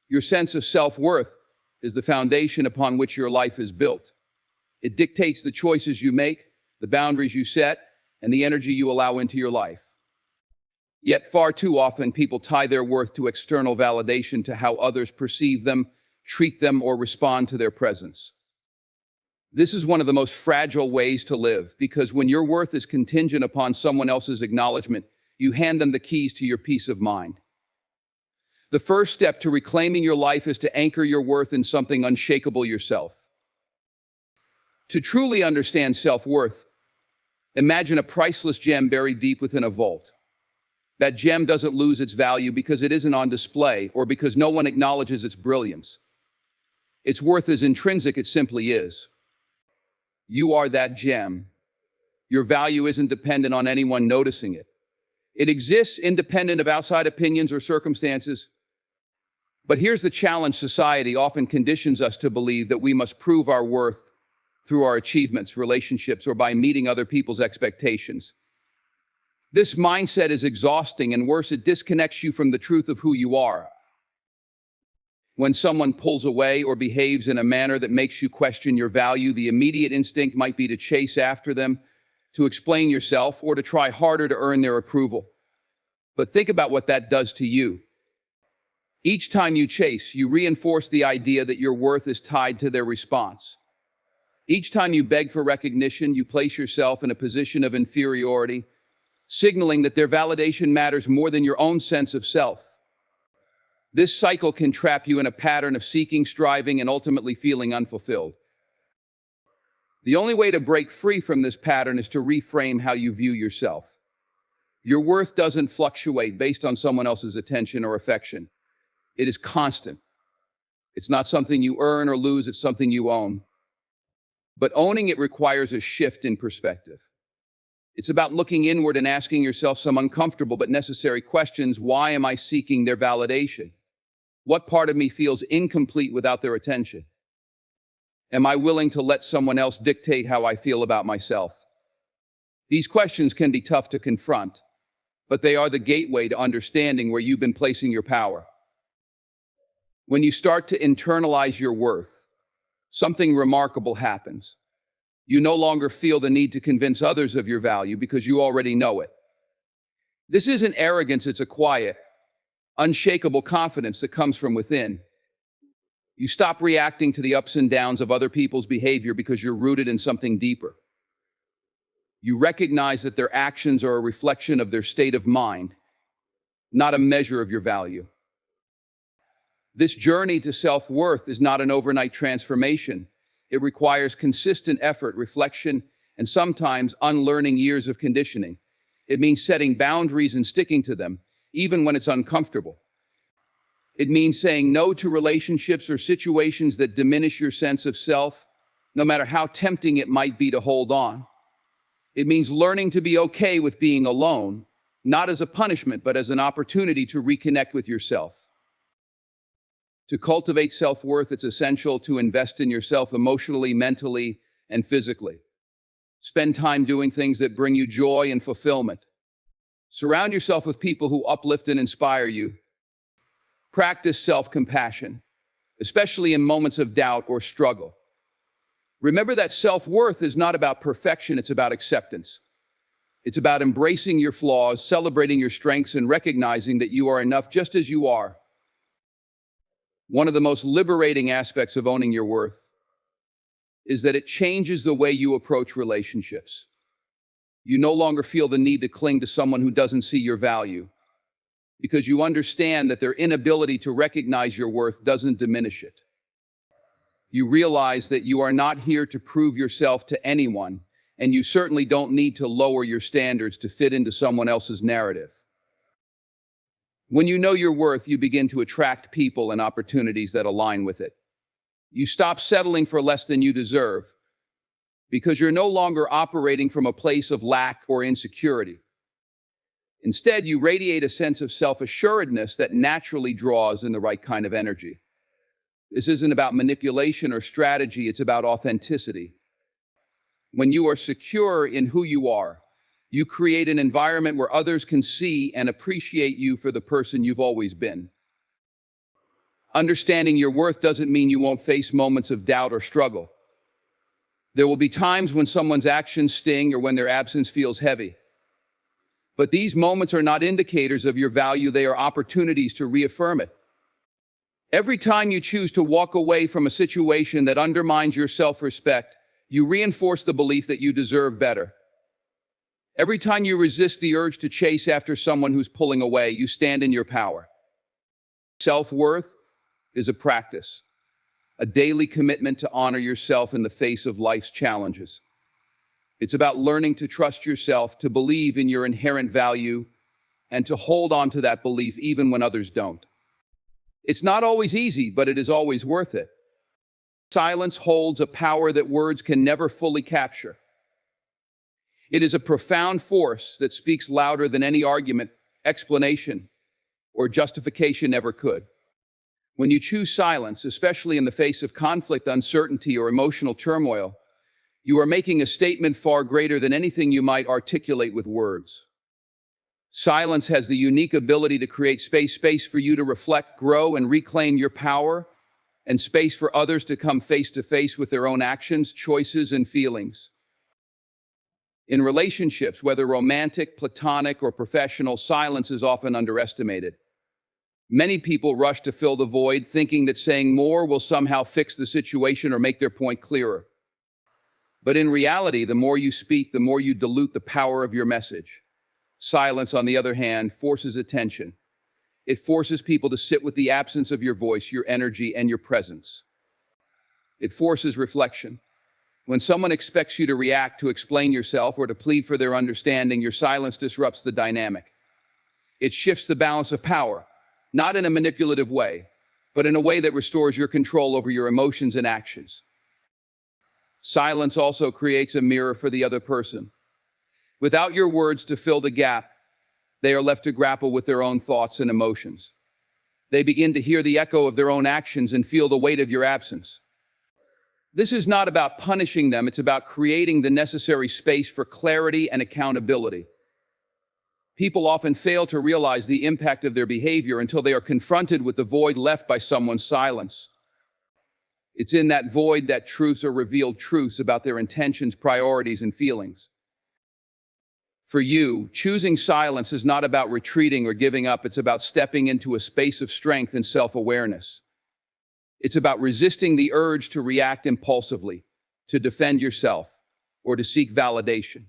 Your sense of self-worth is the foundation upon which your life is built. It dictates the choices you make, the boundaries you set, and the energy you allow into your life. Yet far too often, people tie their worth to external validation, to how others perceive them, treat them, or respond to their presence. This is one of the most fragile ways to live, because when your worth is contingent upon someone else's acknowledgement, you hand them the keys to your peace of mind. The first step to reclaiming your life is to anchor your worth in something unshakable: yourself. To truly understand self-worth, imagine a priceless gem buried deep within a vault. That gem doesn't lose its value because it isn't on display or because no one acknowledges its brilliance. Its worth is intrinsic; it simply is. You are that gem. Your value isn't dependent on anyone noticing it. It exists independent of outside opinions or circumstances. But here's the challenge: society often conditions us to believe that we must prove our worth through our achievements, relationships, or by meeting other people's expectations. This mindset is exhausting, and worse, it disconnects you from the truth of who you are. When someone pulls away or behaves in a manner that makes you question your value, the immediate instinct might be to chase after them, to explain yourself, or to try harder to earn their approval. But think about what that does to you. Each time you chase, you reinforce the idea that your worth is tied to their response. Each time you beg for recognition, you place yourself in a position of inferiority, signaling that their validation matters more than your own sense of self. This cycle can trap you in a pattern of seeking, striving, and ultimately feeling unfulfilled. The only way to break free from this pattern is to reframe how you view yourself. Your worth doesn't fluctuate based on someone else's attention or affection. It is constant. It's not something you earn or lose, it's something you own. But owning it requires a shift in perspective. It's about looking inward and asking yourself some uncomfortable but necessary questions. Why am I seeking their validation? What part of me feels incomplete without their attention? Am I willing to let someone else dictate how I feel about myself? These questions can be tough to confront, but they are the gateway to understanding where you've been placing your power. When you start to internalize your worth, something remarkable happens. You no longer feel the need to convince others of your value because you already know it. This isn't arrogance, it's a quiet, unshakable confidence that comes from within. You stop reacting to the ups and downs of other people's behavior because you're rooted in something deeper. You recognize that their actions are a reflection of their state of mind, not a measure of your value. This journey to self-worth is not an overnight transformation. It requires consistent effort, reflection, and sometimes unlearning years of conditioning. It means setting boundaries and sticking to them, even when it's uncomfortable. It means saying no to relationships or situations that diminish your sense of self, no matter how tempting it might be to hold on. It means learning to be okay with being alone, not as a punishment, but as an opportunity to reconnect with yourself. To cultivate self-worth, it's essential to invest in yourself emotionally, mentally, and physically. Spend time doing things that bring you joy and fulfillment. Surround yourself with people who uplift and inspire you. Practice self-compassion, especially in moments of doubt or struggle. Remember that self-worth is not about perfection, it's about acceptance. It's about embracing your flaws, celebrating your strengths, and recognizing that you are enough just as you are. One of the most liberating aspects of owning your worth is that it changes the way you approach relationships. You no longer feel the need to cling to someone who doesn't see your value, because you understand that their inability to recognize your worth doesn't diminish it. You realize that you are not here to prove yourself to anyone, and you certainly don't need to lower your standards to fit into someone else's narrative. When you know your worth, you begin to attract people and opportunities that align with it. You stop settling for less than you deserve, because you're no longer operating from a place of lack or insecurity. Instead, you radiate a sense of self-assuredness that naturally draws in the right kind of energy. This isn't about manipulation or strategy, it's about authenticity. When you are secure in who you are, you create an environment where others can see and appreciate you for the person you've always been. Understanding your worth doesn't mean you won't face moments of doubt or struggle. There will be times when someone's actions sting or when their absence feels heavy. But these moments are not indicators of your value, they are opportunities to reaffirm it. Every time you choose to walk away from a situation that undermines your self-respect, you reinforce the belief that you deserve better. Every time you resist the urge to chase after someone who's pulling away, you stand in your power. Self-worth is a practice, a daily commitment to honor yourself in the face of life's challenges. It's about learning to trust yourself, to believe in your inherent value, and to hold on to that belief even when others don't. It's not always easy, but it is always worth it. Silence holds a power that words can never fully capture. It is a profound force that speaks louder than any argument, explanation, or justification ever could. When you choose silence, especially in the face of conflict, uncertainty, or emotional turmoil, you are making a statement far greater than anything you might articulate with words. Silence has the unique ability to create space for you to reflect, grow, and reclaim your power, and space for others to come face to face with their own actions, choices, and feelings. In relationships, whether romantic, platonic, or professional, silence is often underestimated. Many people rush to fill the void, thinking that saying more will somehow fix the situation or make their point clearer. But in reality, the more you speak, the more you dilute the power of your message. Silence, on the other hand, forces attention. It forces people to sit with the absence of your voice, your energy, and your presence. It forces reflection. When someone expects you to react, to explain yourself, or to plead for their understanding, your silence disrupts the dynamic. It shifts the balance of power, not in a manipulative way, but in a way that restores your control over your emotions and actions. Silence also creates a mirror for the other person. Without your words to fill the gap, they are left to grapple with their own thoughts and emotions. They begin to hear the echo of their own actions and feel the weight of your absence. This is not about punishing them, it's about creating the necessary space for clarity and accountability. People often fail to realize the impact of their behavior until they are confronted with the void left by someone's silence. It's in that void that truths are revealed, truths about their intentions, priorities, and feelings. For you, choosing silence is not about retreating or giving up, it's about stepping into a space of strength and self-awareness. It's about resisting the urge to react impulsively, to defend yourself, or to seek validation.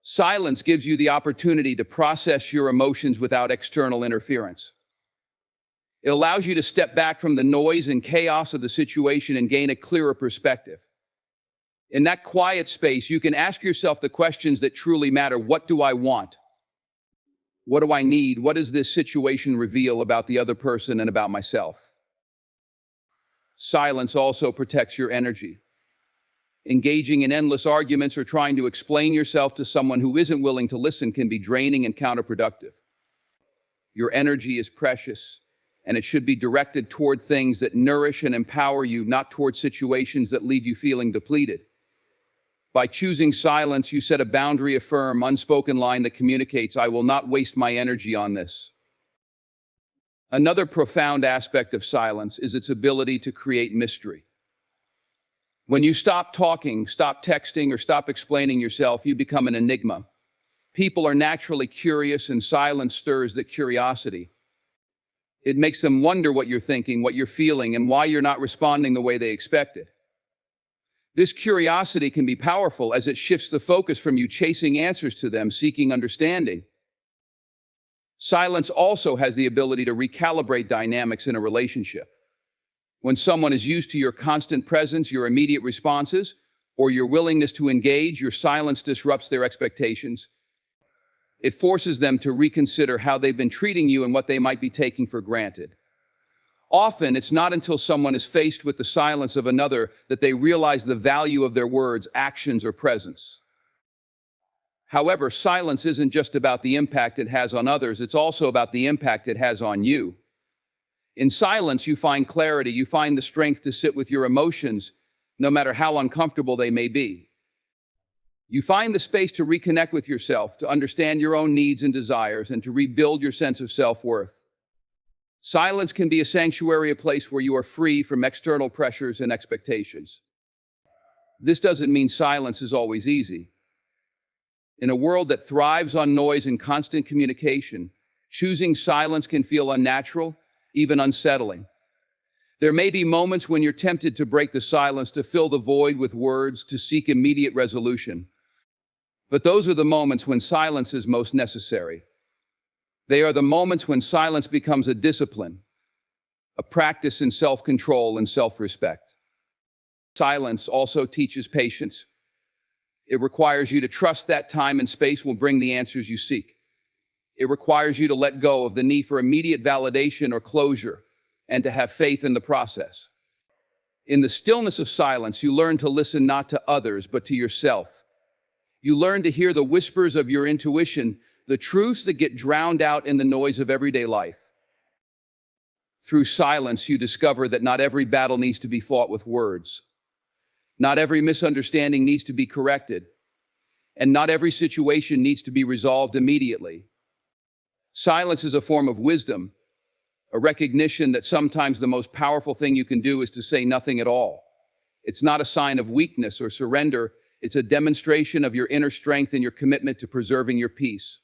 Silence gives you the opportunity to process your emotions without external interference. It allows you to step back from the noise and chaos of the situation and gain a clearer perspective. In that quiet space, you can ask yourself the questions that truly matter. What do I want? What do I need? What does this situation reveal about the other person and about myself? Silence also protects your energy. Engaging in endless arguments or trying to explain yourself to someone who isn't willing to listen can be draining and counterproductive. Your energy is precious, and it should be directed toward things that nourish and empower you, not toward situations that leave you feeling depleted. By choosing silence, you set a boundary, a firm, unspoken line that communicates, I will not waste my energy on this. Another profound aspect of silence is its ability to create mystery. When you stop talking, stop texting, or stop explaining yourself, you become an enigma. People are naturally curious, and silence stirs that curiosity. It makes them wonder what you're thinking, what you're feeling, and why you're not responding the way they expected. This curiosity can be powerful as it shifts the focus from you chasing answers to them seeking understanding. Silence also has the ability to recalibrate dynamics in a relationship. When someone is used to your constant presence, your immediate responses, or your willingness to engage, your silence disrupts their expectations. It forces them to reconsider how they've been treating you and what they might be taking for granted. Often, it's not until someone is faced with the silence of another that they realize the value of their words, actions, or presence. However, silence isn't just about the impact it has on others, it's also about the impact it has on you. In silence, you find clarity, you find the strength to sit with your emotions, no matter how uncomfortable they may be. You find the space to reconnect with yourself, to understand your own needs and desires, and to rebuild your sense of self-worth. Silence can be a sanctuary, a place where you are free from external pressures and expectations. This doesn't mean silence is always easy. In a world that thrives on noise and constant communication, choosing silence can feel unnatural, even unsettling. There may be moments when you're tempted to break the silence, to fill the void with words, to seek immediate resolution. But those are the moments when silence is most necessary. They are the moments when silence becomes a discipline, a practice in self-control and self-respect. Silence also teaches patience. It requires you to trust that time and space will bring the answers you seek. It requires you to let go of the need for immediate validation or closure and to have faith in the process. In the stillness of silence, you learn to listen not to others, but to yourself. You learn to hear the whispers of your intuition, the truths that get drowned out in the noise of everyday life. Through silence, you discover that not every battle needs to be fought with words. Not every misunderstanding needs to be corrected, and not every situation needs to be resolved immediately. Silence is a form of wisdom, a recognition that sometimes the most powerful thing you can do is to say nothing at all. It's not a sign of weakness or surrender, it's a demonstration of your inner strength and your commitment to preserving your peace.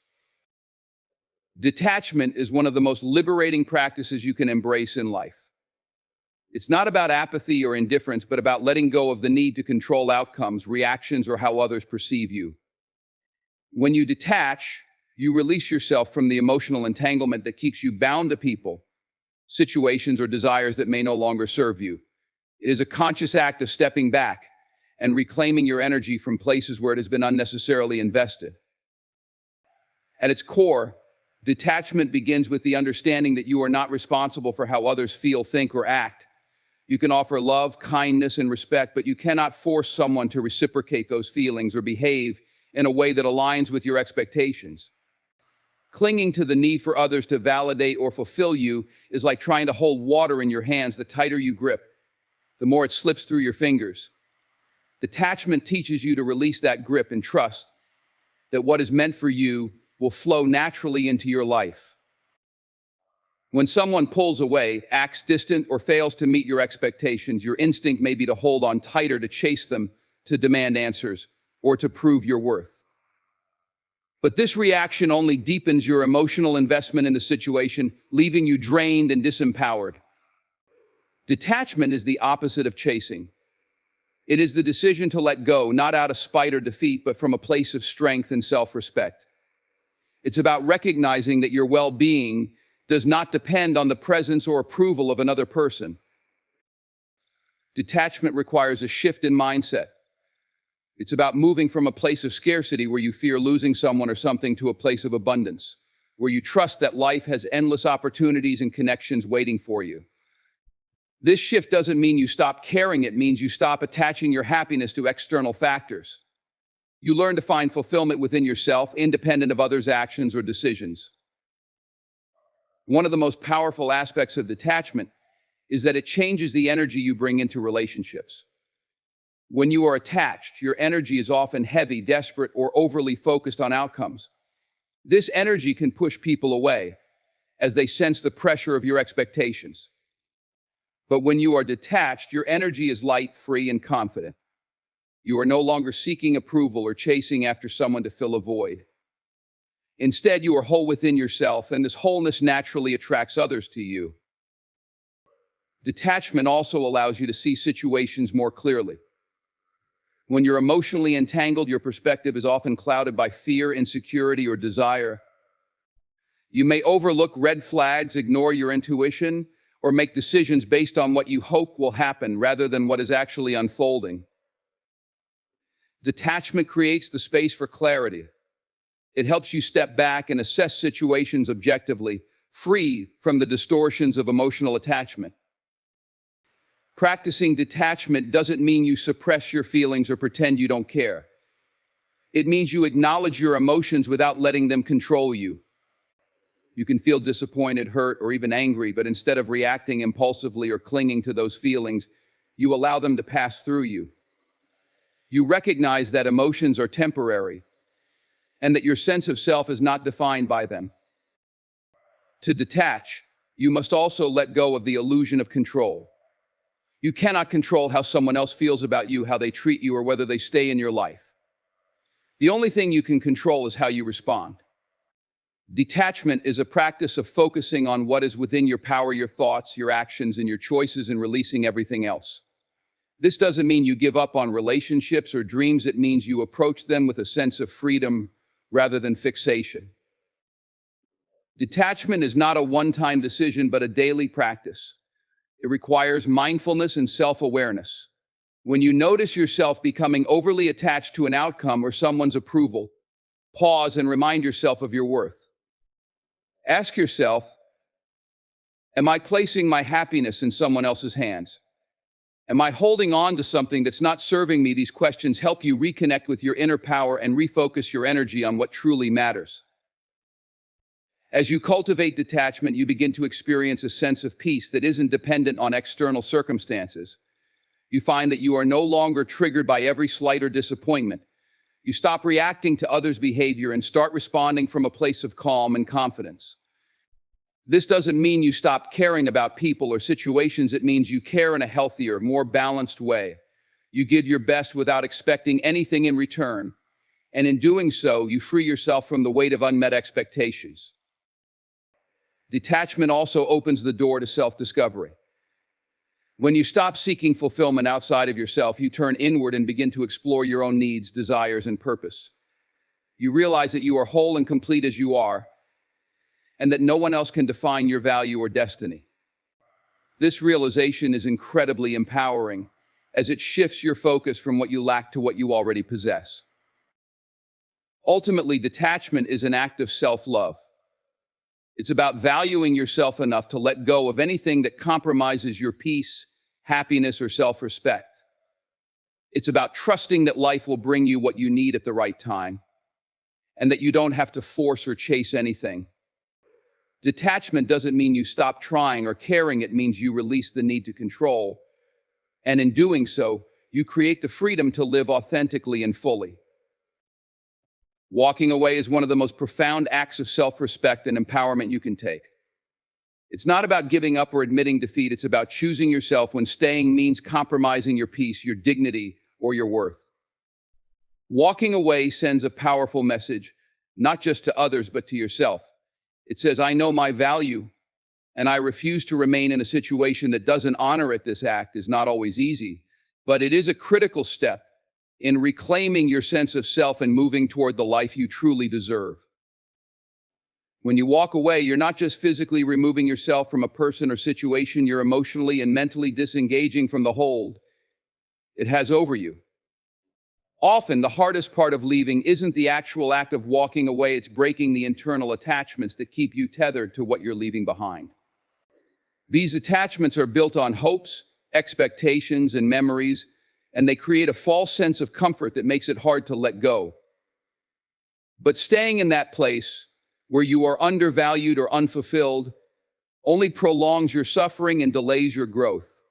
Detachment is one of the most liberating practices you can embrace in life. It's not about apathy or indifference, but about letting go of the need to control outcomes, reactions, or how others perceive you. When you detach, you release yourself from the emotional entanglement that keeps you bound to people, situations, or desires that may no longer serve you. It is a conscious act of stepping back and reclaiming your energy from places where it has been unnecessarily invested. At its core, detachment begins with the understanding that you are not responsible for how others feel, think, or act. You can offer love, kindness, and respect, but you cannot force someone to reciprocate those feelings or behave in a way that aligns with your expectations. Clinging to the need for others to validate or fulfill you is like trying to hold water in your hands. The tighter you grip, the more it slips through your fingers. Detachment teaches you to release that grip and trust that what is meant for you will flow naturally into your life. When someone pulls away, acts distant, or fails to meet your expectations, your instinct may be to hold on tighter, to chase them, to demand answers, or to prove your worth. But this reaction only deepens your emotional investment in the situation, leaving you drained and disempowered. Detachment is the opposite of chasing. It is the decision to let go, not out of spite or defeat, but from a place of strength and self-respect. It's about recognizing that your well-being does not depend on the presence or approval of another person. Detachment requires a shift in mindset. It's about moving from a place of scarcity where you fear losing someone or something to a place of abundance, where you trust that life has endless opportunities and connections waiting for you. This shift doesn't mean you stop caring, it means you stop attaching your happiness to external factors. You learn to find fulfillment within yourself, independent of others' actions or decisions. One of the most powerful aspects of detachment is that it changes the energy you bring into relationships. When you are attached, your energy is often heavy, desperate, or overly focused on outcomes. This energy can push people away as they sense the pressure of your expectations. But when you are detached, your energy is light, free, and confident. You are no longer seeking approval or chasing after someone to fill a void. Instead, you are whole within yourself, and this wholeness naturally attracts others to you. Detachment also allows you to see situations more clearly. When you're emotionally entangled, your perspective is often clouded by fear, insecurity, or desire. You may overlook red flags, ignore your intuition, or make decisions based on what you hope will happen rather than what is actually unfolding. Detachment creates the space for clarity. It helps you step back and assess situations objectively, free from the distortions of emotional attachment. Practicing detachment doesn't mean you suppress your feelings or pretend you don't care. It means you acknowledge your emotions without letting them control you. You can feel disappointed, hurt, or even angry, but instead of reacting impulsively or clinging to those feelings, you allow them to pass through you. You recognize that emotions are temporary and that your sense of self is not defined by them. To detach You must also let go of the illusion of control. You cannot control how someone else feels about you, how they treat you, or whether they stay in your life. The only thing you can control is how you respond. Detachment is a practice of focusing on what is within your power, your thoughts, your actions, and your choices, and releasing everything else. This doesn't mean you give up on relationships or dreams. It means you approach them with a sense of freedom rather than fixation. Detachment is not a one-time decision, but a daily practice. It requires mindfulness and self-awareness. When you notice yourself becoming overly attached to an outcome or someone's approval, pause and remind yourself of your worth. Ask yourself, am I placing my happiness in someone else's hands? Am I holding on to something that's not serving me? These questions help you reconnect with your inner power and refocus your energy on what truly matters. As you cultivate detachment, you begin to experience a sense of peace that isn't dependent on external circumstances. You find that you are no longer triggered by every slight or disappointment. You stop reacting to others' behavior and start responding from a place of calm and confidence. This doesn't mean you stop caring about people or situations. It means you care in a healthier, more balanced way. You give your best without expecting anything in return. And in doing so, you free yourself from the weight of unmet expectations. Detachment also opens the door to self-discovery. When you stop seeking fulfillment outside of yourself, you turn inward and begin to explore your own needs, desires, and purpose. You realize that you are whole and complete as you are, and that no one else can define your value or destiny. This realization is incredibly empowering, as it shifts your focus from what you lack to what you already possess. Ultimately, detachment is an act of self-love. It's about valuing yourself enough to let go of anything that compromises your peace, happiness, or self-respect. It's about trusting that life will bring you what you need at the right time, and that you don't have to force or chase anything. Detachment doesn't mean you stop trying or caring. It means you release the need to control. And in doing so, you create the freedom to live authentically and fully. Walking away is one of the most profound acts of self-respect and empowerment you can take. It's not about giving up or admitting defeat. It's about choosing yourself when staying means compromising your peace, your dignity, or your worth. Walking away sends a powerful message, not just to others, but to yourself. It says, I know my value, and I refuse to remain in a situation that doesn't honor it. This act is not always easy, but it is a critical step in reclaiming your sense of self and moving toward the life you truly deserve. When you walk away, you're not just physically removing yourself from a person or situation, you're emotionally and mentally disengaging from the hold it has over you. Often, the hardest part of leaving isn't the actual act of walking away, it's breaking the internal attachments that keep you tethered to what you're leaving behind. These attachments are built on hopes, expectations, and memories, and they create a false sense of comfort that makes it hard to let go. But staying in that place, where you are undervalued or unfulfilled, only prolongs your suffering and delays your growth.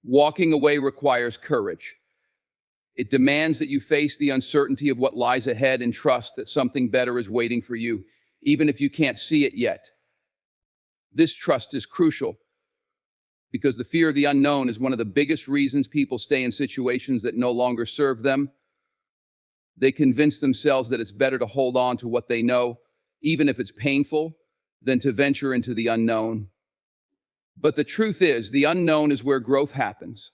Walking away requires courage. It demands that you face the uncertainty of what lies ahead and trust that something better is waiting for you, even if you can't see it yet. This trust is crucial because the fear of the unknown is one of the biggest reasons people stay in situations that no longer serve them. They convince themselves that it's better to hold on to what they know, even if it's painful, than to venture into the unknown. But the truth is, the unknown is where growth happens.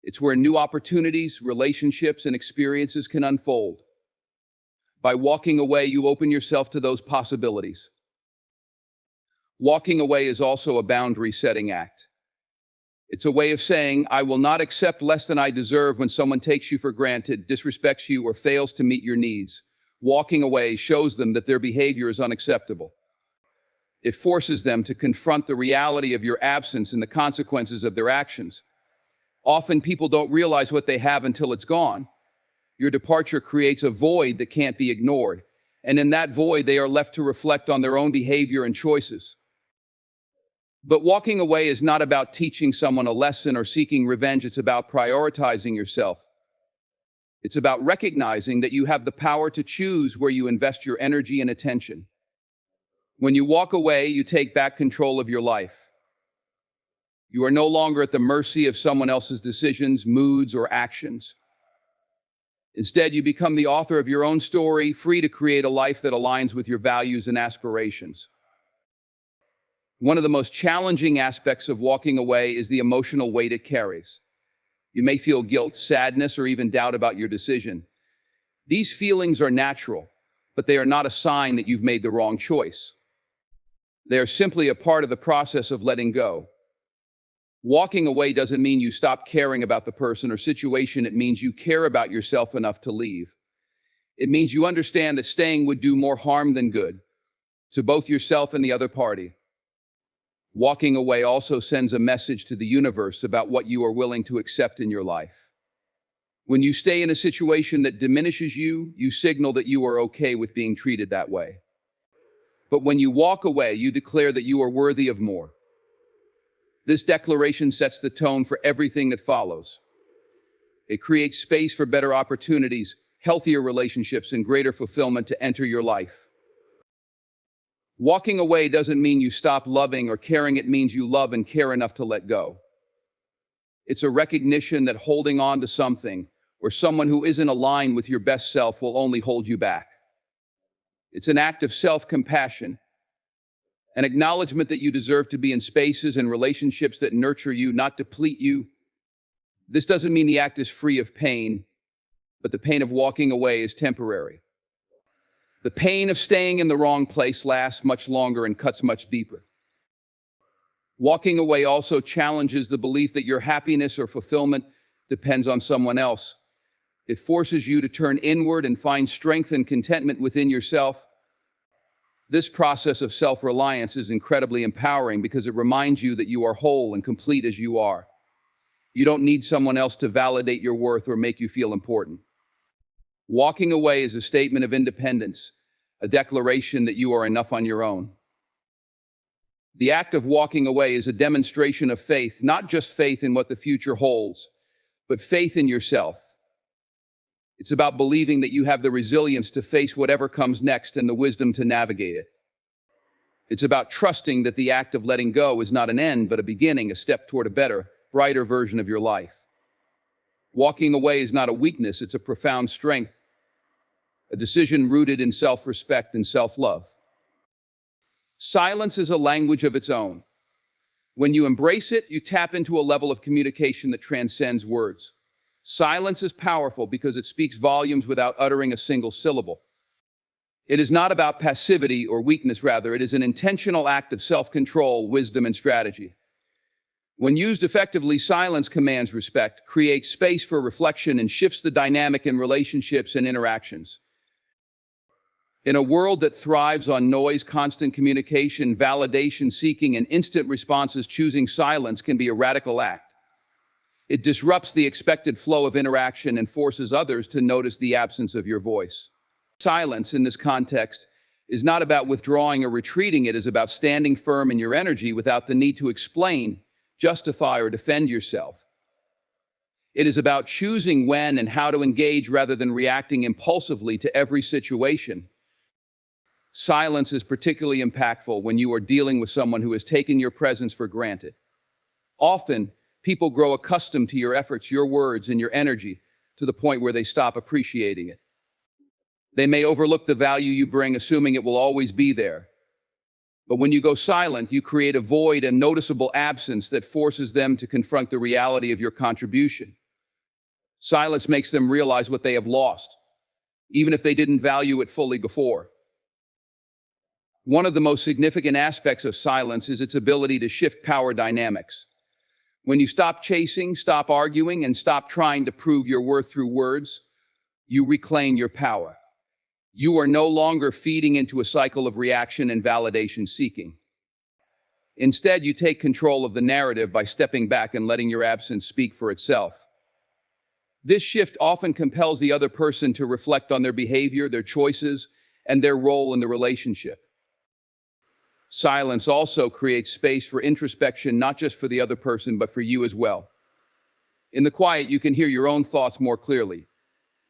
It's where new opportunities, relationships, and experiences can unfold. By walking away, you open yourself to those possibilities. Walking away is also a boundary-setting act. It's a way of saying, I will not accept less than I deserve when someone takes you for granted, disrespects you, or fails to meet your needs. Walking away shows them that their behavior is unacceptable. It forces them to confront the reality of your absence and the consequences of their actions. Often people don't realize what they have until it's gone. Your departure creates a void that can't be ignored. And in that void, they are left to reflect on their own behavior and choices. But walking away is not about teaching someone a lesson or seeking revenge. It's about prioritizing yourself. It's about recognizing that you have the power to choose where you invest your energy and attention. When you walk away, you take back control of your life. You are no longer at the mercy of someone else's decisions, moods, or actions. Instead, you become the author of your own story, free to create a life that aligns with your values and aspirations. One of the most challenging aspects of walking away is the emotional weight it carries. You may feel guilt, sadness, or even doubt about your decision. These feelings are natural, but they are not a sign that you've made the wrong choice. They are simply a part of the process of letting go. Walking away doesn't mean you stop caring about the person or situation. It means you care about yourself enough to leave. It means you understand that staying would do more harm than good to both yourself and the other party. Walking away also sends a message to the universe about what you are willing to accept in your life. When you stay in a situation that diminishes you, you signal that you are okay with being treated that way. But when you walk away, you declare that you are worthy of more. This declaration sets the tone for everything that follows. It creates space for better opportunities, healthier relationships, and greater fulfillment to enter your life. Walking away doesn't mean you stop loving or caring. It means you love and care enough to let go. It's a recognition that holding on to something or someone who isn't aligned with your best self will only hold you back. It's an act of self-compassion, an acknowledgement that you deserve to be in spaces and relationships that nurture you, not deplete you. This doesn't mean the act is free of pain, but the pain of walking away is temporary. The pain of staying in the wrong place lasts much longer and cuts much deeper. Walking away also challenges the belief that your happiness or fulfillment depends on someone else. It forces you to turn inward and find strength and contentment within yourself. This process of self-reliance is incredibly empowering because it reminds you that you are whole and complete as you are. You don't need someone else to validate your worth or make you feel important. Walking away is a statement of independence, a declaration that you are enough on your own. The act of walking away is a demonstration of faith, not just faith in what the future holds, but faith in yourself. It's about believing that you have the resilience to face whatever comes next and the wisdom to navigate it. It's about trusting that the act of letting go is not an end, but a beginning, a step toward a better, brighter version of your life. Walking away is not a weakness, it's a profound strength, a decision rooted in self-respect and self-love. Silence is a language of its own. When you embrace it, you tap into a level of communication that transcends words. Silence is powerful because it speaks volumes without uttering a single syllable. It is not about passivity or weakness, rather, it is an intentional act of self-control, wisdom, and strategy. When used effectively, silence commands respect, creates space for reflection, and shifts the dynamic in relationships and interactions. In a world that thrives on noise, constant communication, validation seeking, and instant responses, choosing silence can be a radical act. It disrupts the expected flow of interaction and forces others to notice the absence of your voice. Silence, in this context, is not about withdrawing or retreating. It is about standing firm in your energy without the need to explain, justify, or defend yourself. It is about choosing when and how to engage rather than reacting impulsively to every situation. Silence is particularly impactful when you are dealing with someone who has taken your presence for granted. Often, people grow accustomed to your efforts, your words, and your energy to the point where they stop appreciating it. They may overlook the value you bring, assuming it will always be there. But when you go silent, you create a void and noticeable absence that forces them to confront the reality of your contribution. Silence makes them realize what they have lost, even if they didn't value it fully before. One of the most significant aspects of silence is its ability to shift power dynamics. When you stop chasing, stop arguing, and stop trying to prove your worth through words, you reclaim your power. You are no longer feeding into a cycle of reaction and validation seeking. Instead, you take control of the narrative by stepping back and letting your absence speak for itself. This shift often compels the other person to reflect on their behavior, their choices, and their role in the relationship. Silence also creates space for introspection, not just for the other person, but for you as well. In the quiet, you can hear your own thoughts more clearly.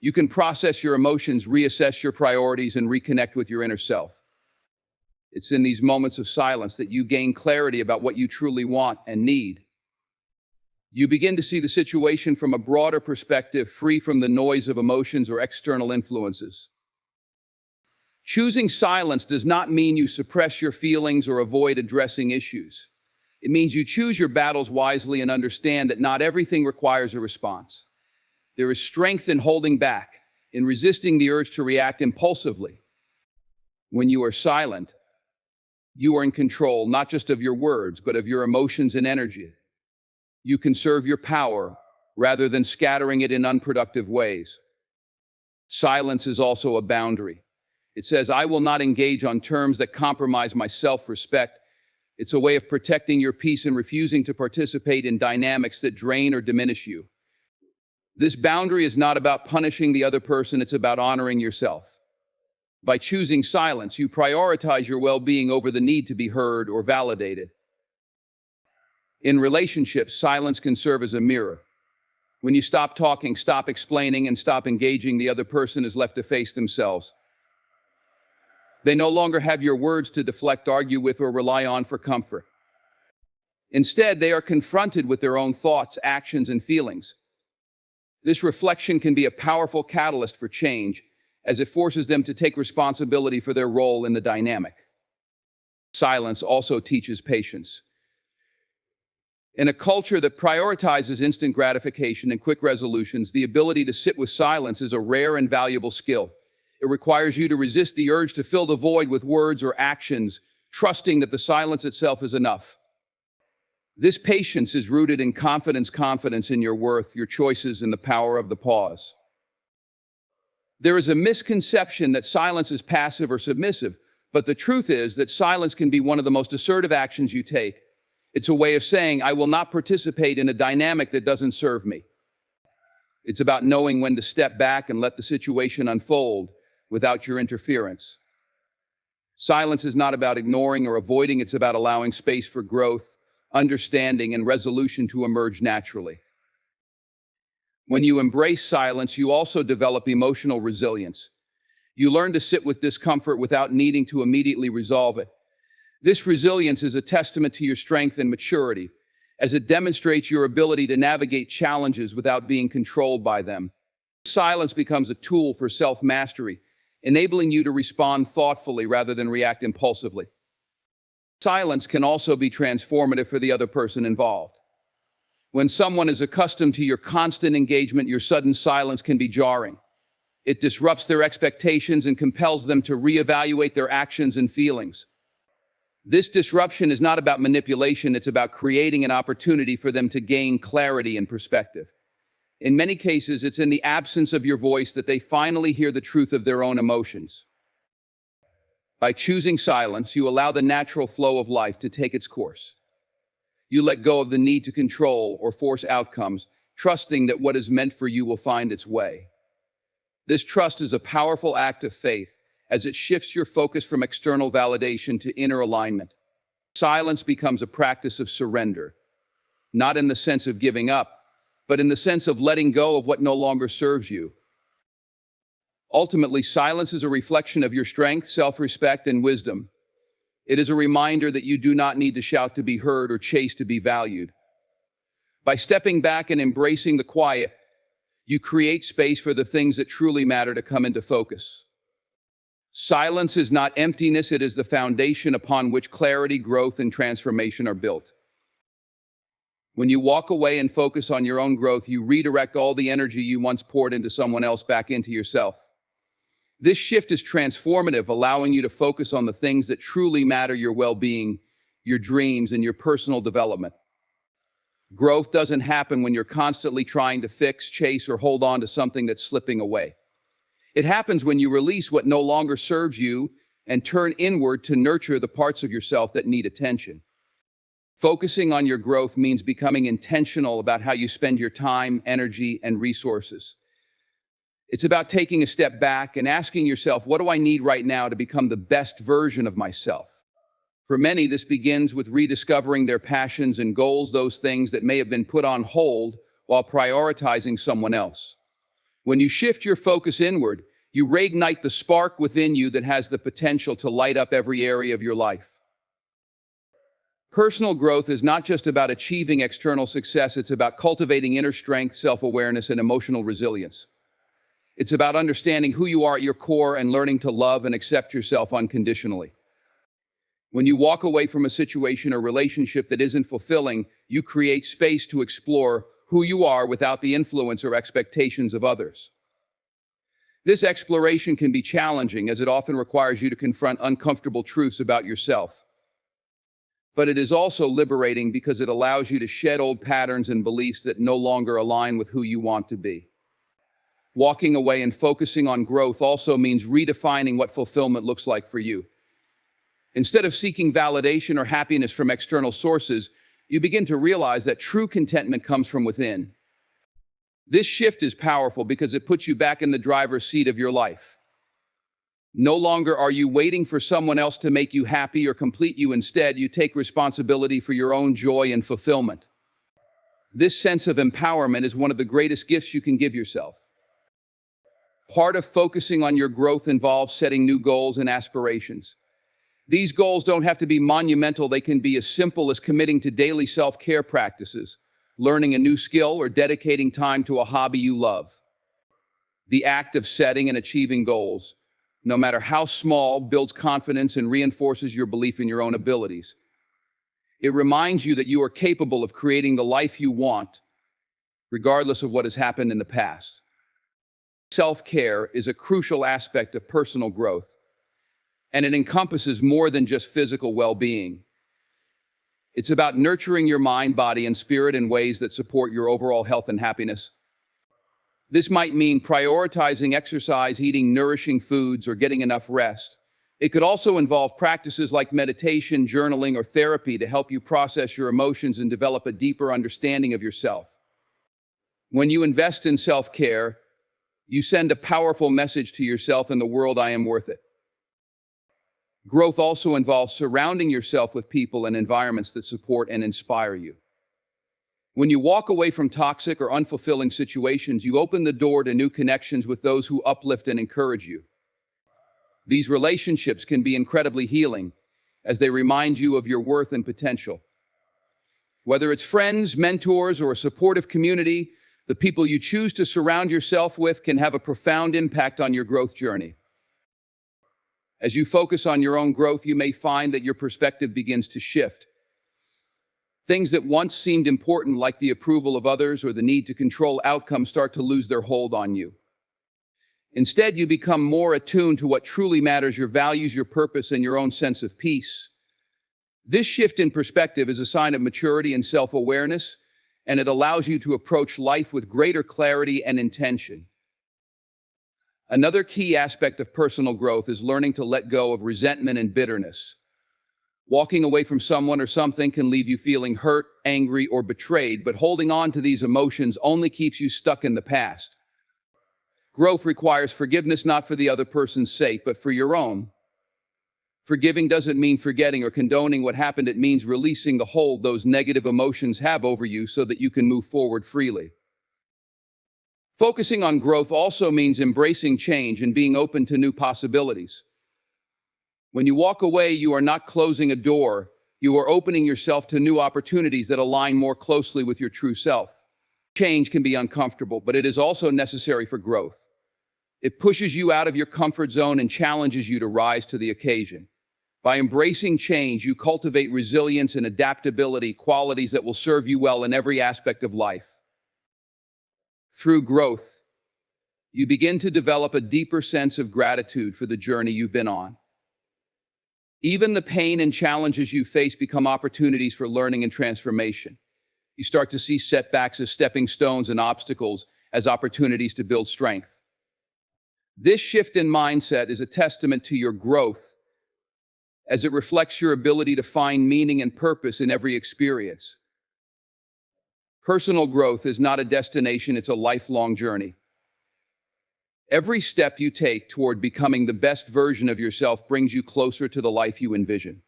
You can process your emotions, reassess your priorities, and reconnect with your inner self. It's in these moments of silence that you gain clarity about what you truly want and need. You begin to see the situation from a broader perspective, free from the noise of emotions or external influences. Choosing silence does not mean you suppress your feelings or avoid addressing issues. It means you choose your battles wisely and understand that not everything requires a response. There is strength in holding back, in resisting the urge to react impulsively. When you are silent, you are in control not just of your words, but of your emotions and energy. You conserve your power rather than scattering it in unproductive ways. Silence is also a boundary. It says, I will not engage on terms that compromise my self-respect. It's a way of protecting your peace and refusing to participate in dynamics that drain or diminish you. This boundary is not about punishing the other person, it's about honoring yourself. By choosing silence, you prioritize your well-being over the need to be heard or validated. In relationships, silence can serve as a mirror. When you stop talking, stop explaining, and stop engaging, the other person is left to face themselves. They no longer have your words to deflect, argue with, or rely on for comfort. Instead, they are confronted with their own thoughts, actions, and feelings. This reflection can be a powerful catalyst for change, as it forces them to take responsibility for their role in the dynamic. Silence also teaches patience. In a culture that prioritizes instant gratification and quick resolutions, the ability to sit with silence is a rare and valuable skill. It requires you to resist the urge to fill the void with words or actions, trusting that the silence itself is enough. This patience is rooted in confidence in your worth, your choices, and the power of the pause. There is a misconception that silence is passive or submissive, but the truth is that silence can be one of the most assertive actions you take. It's a way of saying, I will not participate in a dynamic that doesn't serve me. It's about knowing when to step back and let the situation unfold without your interference. Silence is not about ignoring or avoiding, it's about allowing space for growth, understanding, and resolution to emerge naturally. When you embrace silence, you also develop emotional resilience. You learn to sit with discomfort without needing to immediately resolve it. This resilience is a testament to your strength and maturity, as it demonstrates your ability to navigate challenges without being controlled by them. Silence becomes a tool for self-mastery, enabling you to respond thoughtfully rather than react impulsively. Silence can also be transformative for the other person involved. When someone is accustomed to your constant engagement, your sudden silence can be jarring. It disrupts their expectations and compels them to reevaluate their actions and feelings. This disruption is not about manipulation, it's about creating an opportunity for them to gain clarity and perspective. In many cases, it's in the absence of your voice that they finally hear the truth of their own emotions. By choosing silence, you allow the natural flow of life to take its course. You let go of the need to control or force outcomes, trusting that what is meant for you will find its way. This trust is a powerful act of faith, as it shifts your focus from external validation to inner alignment. Silence becomes a practice of surrender, not in the sense of giving up, but in the sense of letting go of what no longer serves you. Ultimately, silence is a reflection of your strength, self-respect, and wisdom. It is a reminder that you do not need to shout to be heard or chase to be valued. By stepping back and embracing the quiet, you create space for the things that truly matter to come into focus. Silence is not emptiness, it is the foundation upon which clarity, growth, and transformation are built. When you walk away and focus on your own growth, you redirect all the energy you once poured into someone else back into yourself. This shift is transformative, allowing you to focus on the things that truly matter: your well-being, your dreams, and your personal development. Growth doesn't happen when you're constantly trying to fix, chase, or hold on to something that's slipping away. It happens when you release what no longer serves you and turn inward to nurture the parts of yourself that need attention. Focusing on your growth means becoming intentional about how you spend your time, energy, and resources. It's about taking a step back and asking yourself, what do I need right now to become the best version of myself? For many, this begins with rediscovering their passions and goals, those things that may have been put on hold while prioritizing someone else. When you shift your focus inward, You reignite the spark within you that has the potential to light up every area of your life. Personal growth is not just about achieving external success, it's about cultivating inner strength, self-awareness, and emotional resilience. It's about understanding who you are at your core and learning to love and accept yourself unconditionally. When you walk away from a situation or relationship that isn't fulfilling, you create space to explore who you are without the influence or expectations of others. This exploration can be challenging as it often requires you to confront uncomfortable truths about yourself. But it is also liberating because it allows you to shed old patterns and beliefs that no longer align with who you want to be. Walking away and focusing on growth also means redefining what fulfillment looks like for you. Instead of seeking validation or happiness from external sources, you begin to realize that true contentment comes from within. This shift is powerful because it puts you back in the driver's seat of your life. No longer are you waiting for someone else to make you happy or complete you. Instead, you take responsibility for your own joy and fulfillment. This sense of empowerment is one of the greatest gifts you can give yourself. Part of focusing on your growth involves setting new goals and aspirations. These goals don't have to be monumental. They can be as simple as committing to daily self-care practices, learning a new skill, or dedicating time to a hobby you love. The act of setting and achieving goals, no matter how small, builds confidence and reinforces your belief in your own abilities. It reminds you that you are capable of creating the life you want, regardless of what has happened in the past. Self-care is a crucial aspect of personal growth, and it encompasses more than just physical well-being. It's about nurturing your mind, body, and spirit in ways that support your overall health and happiness. This might mean prioritizing exercise, eating nourishing foods, or getting enough rest. It could also involve practices like meditation, journaling, or therapy to help you process your emotions and develop a deeper understanding of yourself. When you invest in self-care, you send a powerful message to yourself and the world: I am worth it. Growth also involves surrounding yourself with people and environments that support and inspire you. When you walk away from toxic or unfulfilling situations, you open the door to new connections with those who uplift and encourage you. These relationships can be incredibly healing, as they remind you of your worth and potential. Whether it's friends, mentors, or a supportive community, the people you choose to surround yourself with can have a profound impact on your growth journey. As you focus on your own growth, you may find that your perspective begins to shift. Things that once seemed important, like the approval of others or the need to control outcomes, start to lose their hold on you. Instead, you become more attuned to what truly matters: your values, your purpose, and your own sense of peace. This shift in perspective is a sign of maturity and self-awareness, and it allows you to approach life with greater clarity and intention. Another key aspect of personal growth is learning to let go of resentment and bitterness. Walking away from someone or something can leave you feeling hurt, angry, or betrayed, but holding on to these emotions only keeps you stuck in the past. Growth requires forgiveness, not for the other person's sake, but for your own. Forgiving doesn't mean forgetting or condoning what happened. It means releasing the hold those negative emotions have over you so that you can move forward freely. Focusing on growth also means embracing change and being open to new possibilities. When you walk away, you are not closing a door, you are opening yourself to new opportunities that align more closely with your true self. Change can be uncomfortable, but it is also necessary for growth. It pushes you out of your comfort zone and challenges you to rise to the occasion. By embracing change, you cultivate resilience and adaptability, qualities that will serve you well in every aspect of life. Through growth, you begin to develop a deeper sense of gratitude for the journey you've been on. Even the pain and challenges you face become opportunities for learning and transformation. You start to see setbacks as stepping stones and obstacles as opportunities to build strength. This shift in mindset is a testament to your growth, as it reflects your ability to find meaning and purpose in every experience. Personal growth is not a destination, it's a lifelong journey. Every step you take toward becoming the best version of yourself brings you closer to the life you envision.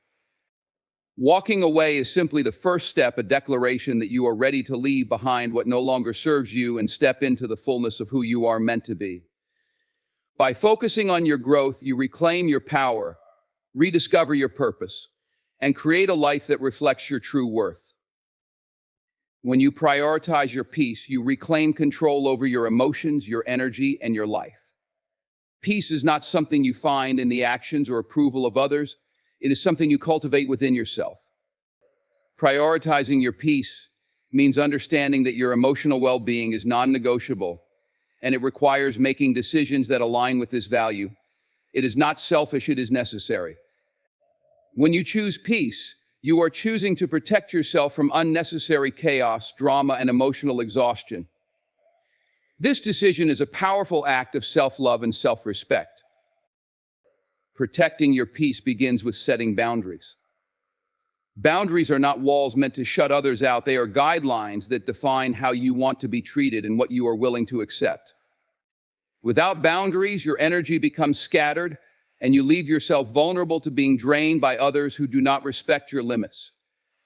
Walking away is simply the first step, a declaration that you are ready to leave behind what no longer serves you and step into the fullness of who you are meant to be. By focusing on your growth, you reclaim your power, rediscover your purpose, and create a life that reflects your true worth. When you prioritize your peace, you reclaim control over your emotions, your energy, and your life. Peace is not something you find in the actions or approval of others. It is something you cultivate within yourself. Prioritizing your peace means understanding that your emotional well-being is non-negotiable, and it requires making decisions that align with this value. It is not selfish, it is necessary. When you choose peace, you are choosing to protect yourself from unnecessary chaos, drama, and emotional exhaustion. This decision is a powerful act of self-love and self-respect. Protecting your peace begins with setting boundaries. Boundaries are not walls meant to shut others out. They are guidelines that define how you want to be treated and what you are willing to accept. Without boundaries, your energy becomes scattered, and you leave yourself vulnerable to being drained by others who do not respect your limits.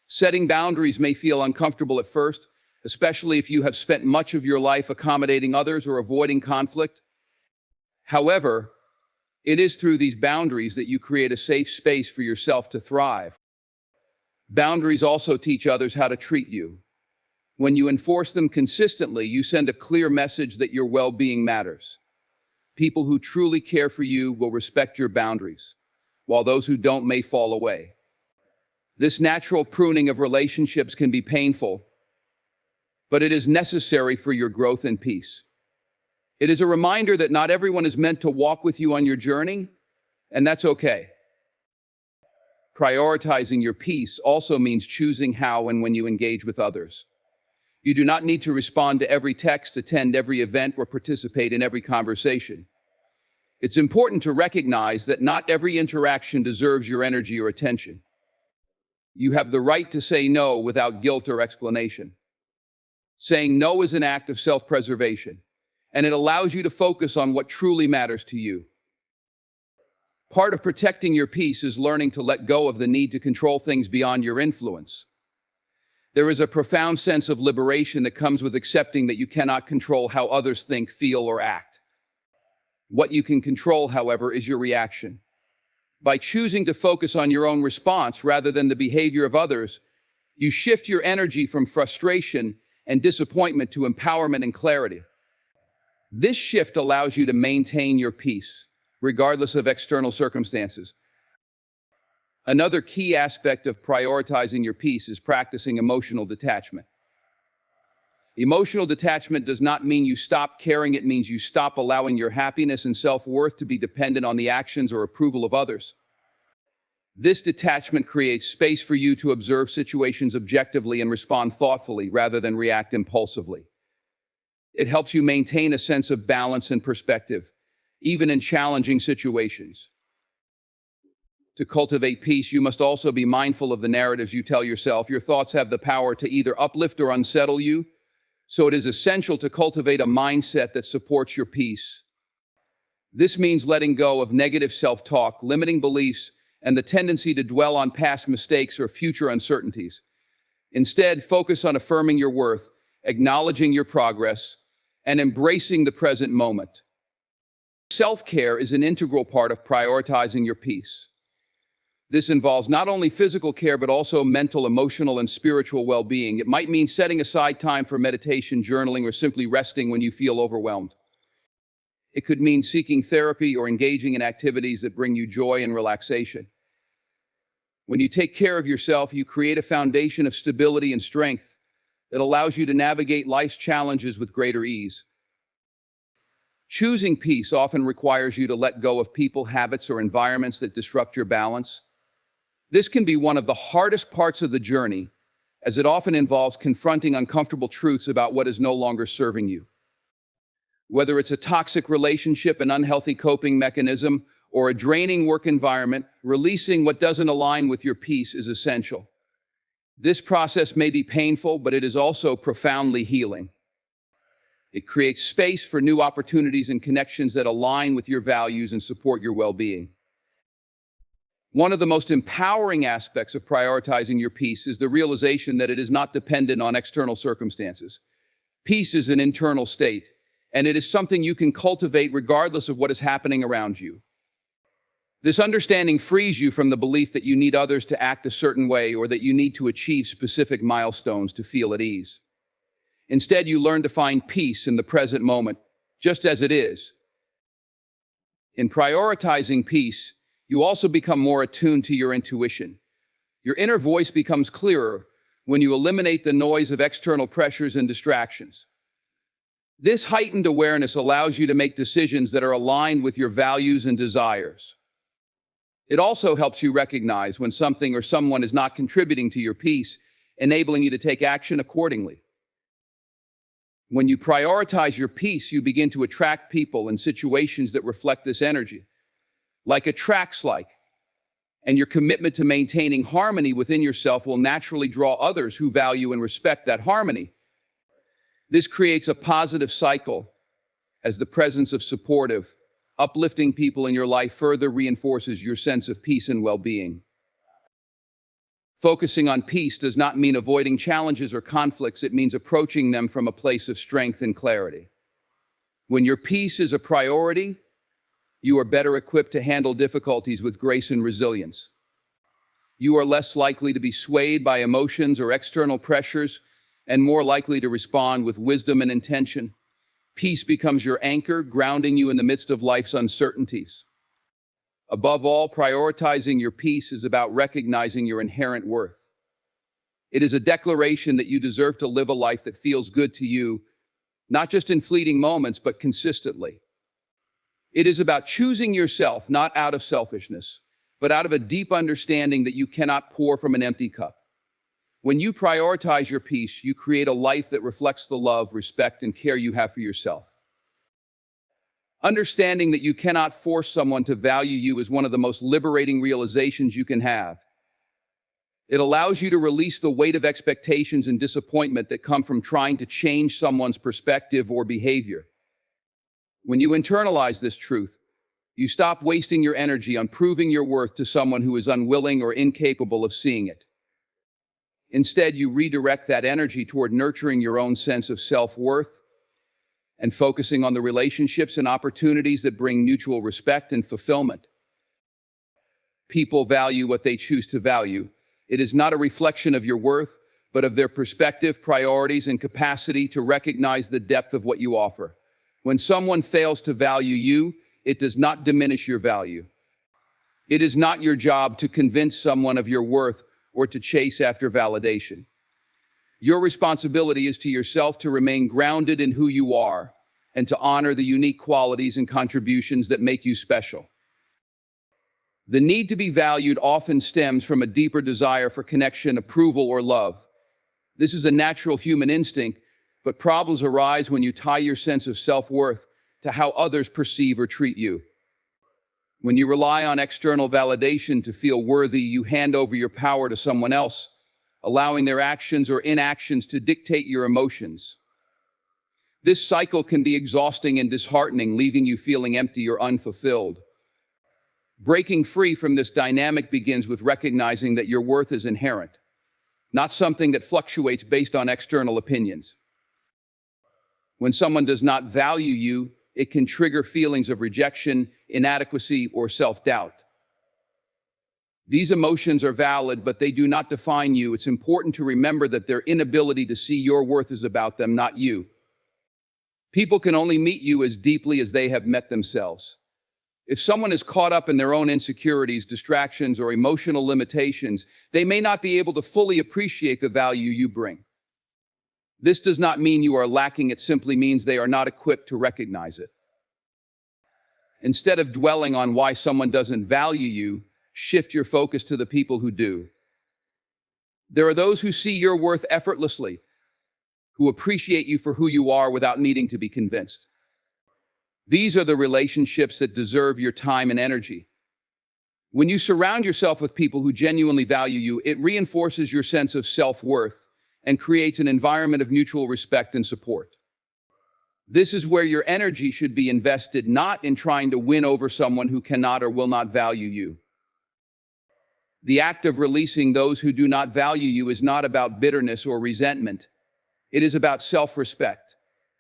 Setting boundaries may feel uncomfortable at first, especially if you have spent much of your life accommodating others or avoiding conflict. However, it is through these boundaries that you create a safe space for yourself to thrive. Boundaries also teach others how to treat you. When you enforce them consistently, you send a clear message that your well-being matters. People who truly care for you will respect your boundaries, while those who don't may fall away. This natural pruning of relationships can be painful, but it is necessary for your growth and peace. It is a reminder that not everyone is meant to walk with you on your journey, and that's okay. Prioritizing your peace also means choosing how and when you engage with others. You do not need to respond to every text, attend every event, or participate in every conversation. It's important to recognize that not every interaction deserves your energy or attention. You have the right to say no without guilt or explanation. Saying no is an act of self-preservation, and it allows you to focus on what truly matters to you. Part of protecting your peace is learning to let go of the need to control things beyond your influence. There is a profound sense of liberation that comes with accepting that you cannot control how others think, feel, or act. What you can control, however, is your reaction. By choosing to focus on your own response rather than the behavior of others, you shift your energy from frustration and disappointment to empowerment and clarity. This shift allows you to maintain your peace, regardless of external circumstances. Another key aspect of prioritizing your peace is practicing emotional detachment. Emotional detachment does not mean you stop caring, it means you stop allowing your happiness and self-worth to be dependent on the actions or approval of others. This detachment creates space for you to observe situations objectively and respond thoughtfully rather than react impulsively. It helps you maintain a sense of balance and perspective, even in challenging situations. To cultivate peace, you must also be mindful of the narratives you tell yourself. Your thoughts have the power to either uplift or unsettle you, so it is essential to cultivate a mindset that supports your peace. This means letting go of negative self-talk, limiting beliefs, and the tendency to dwell on past mistakes or future uncertainties. Instead, focus on affirming your worth, acknowledging your progress, and embracing the present moment. Self-care is an integral part of prioritizing your peace. This involves not only physical care, but also mental, emotional, and spiritual well-being. It might mean setting aside time for meditation, journaling, or simply resting when you feel overwhelmed. It could mean seeking therapy or engaging in activities that bring you joy and relaxation. When you take care of yourself, you create a foundation of stability and strength that allows you to navigate life's challenges with greater ease. Choosing peace often requires you to let go of people, habits, or environments that disrupt your balance. This can be one of the hardest parts of the journey, as it often involves confronting uncomfortable truths about what is no longer serving you. Whether it's a toxic relationship, an unhealthy coping mechanism, or a draining work environment, releasing what doesn't align with your peace is essential. This process may be painful, but it is also profoundly healing. It creates space for new opportunities and connections that align with your values and support your well-being. One of the most empowering aspects of prioritizing your peace is the realization that it is not dependent on external circumstances. Peace is an internal state, and it is something you can cultivate regardless of what is happening around you. This understanding frees you from the belief that you need others to act a certain way or that you need to achieve specific milestones to feel at ease. Instead, you learn to find peace in the present moment, just as it is. In prioritizing peace, you also become more attuned to your intuition. Your inner voice becomes clearer when you eliminate the noise of external pressures and distractions. This heightened awareness allows you to make decisions that are aligned with your values and desires. It also helps you recognize when something or someone is not contributing to your peace, enabling you to take action accordingly. When you prioritize your peace, you begin to attract people and situations that reflect this energy, like attracts like, and your commitment to maintaining harmony within yourself will naturally draw others who value and respect that harmony. This creates a positive cycle as the presence of supportive, uplifting people in your life further reinforces your sense of peace and well-being. Focusing on peace does not mean avoiding challenges or conflicts, it means approaching them from a place of strength and clarity. When your peace is a priority, you are better equipped to handle difficulties with grace and resilience. You are less likely to be swayed by emotions or external pressures and more likely to respond with wisdom and intention. Peace becomes your anchor, grounding you in the midst of life's uncertainties. Above all, prioritizing your peace is about recognizing your inherent worth. It is a declaration that you deserve to live a life that feels good to you, not just in fleeting moments, but consistently. It is about choosing yourself, not out of selfishness, but out of a deep understanding that you cannot pour from an empty cup. When you prioritize your peace, you create a life that reflects the love, respect, and care you have for yourself. Understanding that you cannot force someone to value you is one of the most liberating realizations you can have. It allows you to release the weight of expectations and disappointment that come from trying to change someone's perspective or behavior. When you internalize this truth, you stop wasting your energy on proving your worth to someone who is unwilling or incapable of seeing it. Instead, you redirect that energy toward nurturing your own sense of self-worth and focusing on the relationships and opportunities that bring mutual respect and fulfillment. People value what they choose to value. It is not a reflection of your worth, but of their perspective, priorities, and capacity to recognize the depth of what you offer. When someone fails to value you, it does not diminish your value. It is not your job to convince someone of your worth or to chase after validation. Your responsibility is to yourself to remain grounded in who you are and to honor the unique qualities and contributions that make you special. The need to be valued often stems from a deeper desire for connection, approval, or love. This is a natural human instinct, but problems arise when you tie your sense of self-worth to how others perceive or treat you. When you rely on external validation to feel worthy, you hand over your power to someone else, allowing their actions or inactions to dictate your emotions. This cycle can be exhausting and disheartening, leaving you feeling empty or unfulfilled. Breaking free from this dynamic begins with recognizing that your worth is inherent, not something that fluctuates based on external opinions. When someone does not value you, it can trigger feelings of rejection, inadequacy, or self-doubt. These emotions are valid, but they do not define you. It's important to remember that their inability to see your worth is about them, not you. People can only meet you as deeply as they have met themselves. If someone is caught up in their own insecurities, distractions, or emotional limitations, they may not be able to fully appreciate the value you bring. This does not mean you are lacking, it simply means they are not equipped to recognize it. Instead of dwelling on why someone doesn't value you, shift your focus to the people who do. There are those who see your worth effortlessly, who appreciate you for who you are without needing to be convinced. These are the relationships that deserve your time and energy. When you surround yourself with people who genuinely value you, it reinforces your sense of self-worth and creates an environment of mutual respect and support. This is where your energy should be invested, not in trying to win over someone who cannot or will not value you. The act of releasing those who do not value you is not about bitterness or resentment. It is about self-respect.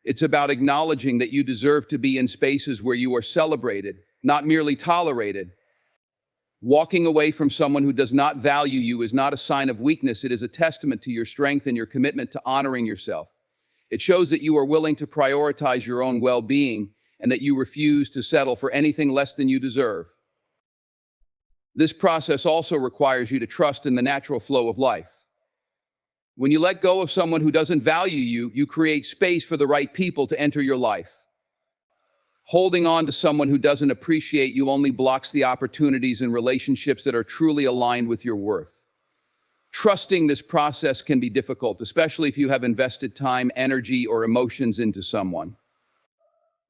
It's about acknowledging that you deserve to be in spaces where you are celebrated, not merely tolerated. Walking away from someone who does not value you is not a sign of weakness. It is a testament to your strength and your commitment to honoring yourself. It shows that you are willing to prioritize your own well-being and that you refuse to settle for anything less than you deserve. This process also requires you to trust in the natural flow of life. When you let go of someone who doesn't value you, you create space for the right people to enter your life. Holding on to someone who doesn't appreciate you only blocks the opportunities and relationships that are truly aligned with your worth. Trusting this process can be difficult, especially if you have invested time, energy, or emotions into someone.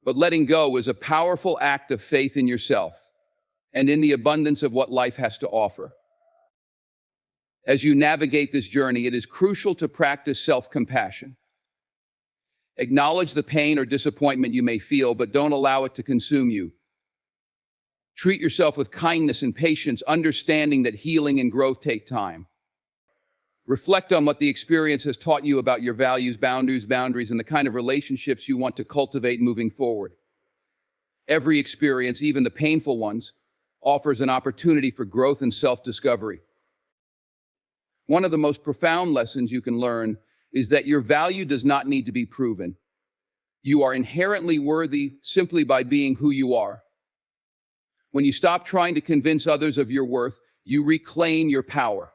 But letting go is a powerful act of faith in yourself and in the abundance of what life has to offer. As you navigate this journey, it is crucial to practice self-compassion. Acknowledge the pain or disappointment you may feel, but don't allow it to consume you. Treat yourself with kindness and patience, understanding that healing and growth take time. Reflect on what the experience has taught you about your values, boundaries, and the kind of relationships you want to cultivate moving forward. Every experience, even the painful ones, offers an opportunity for growth and self-discovery. One of the most profound lessons you can learn is that your value does not need to be proven. You are inherently worthy simply by being who you are. When you stop trying to convince others of your worth, you reclaim your power.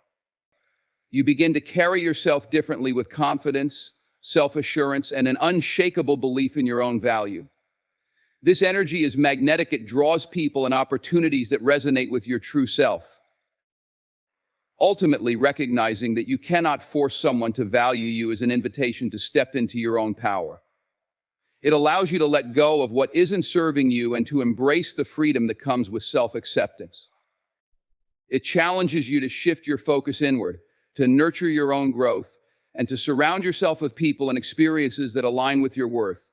You begin to carry yourself differently with confidence, self-assurance, and an unshakable belief in your own value. This energy is magnetic. It draws people and opportunities that resonate with your true self. Ultimately, recognizing that you cannot force someone to value you is an invitation to step into your own power. It allows you to let go of what isn't serving you and to embrace the freedom that comes with self-acceptance. It challenges you to shift your focus inward, to nurture your own growth, and to surround yourself with people and experiences that align with your worth.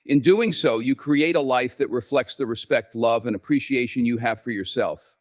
In doing so, you create a life that reflects the respect, love, and appreciation you have for yourself.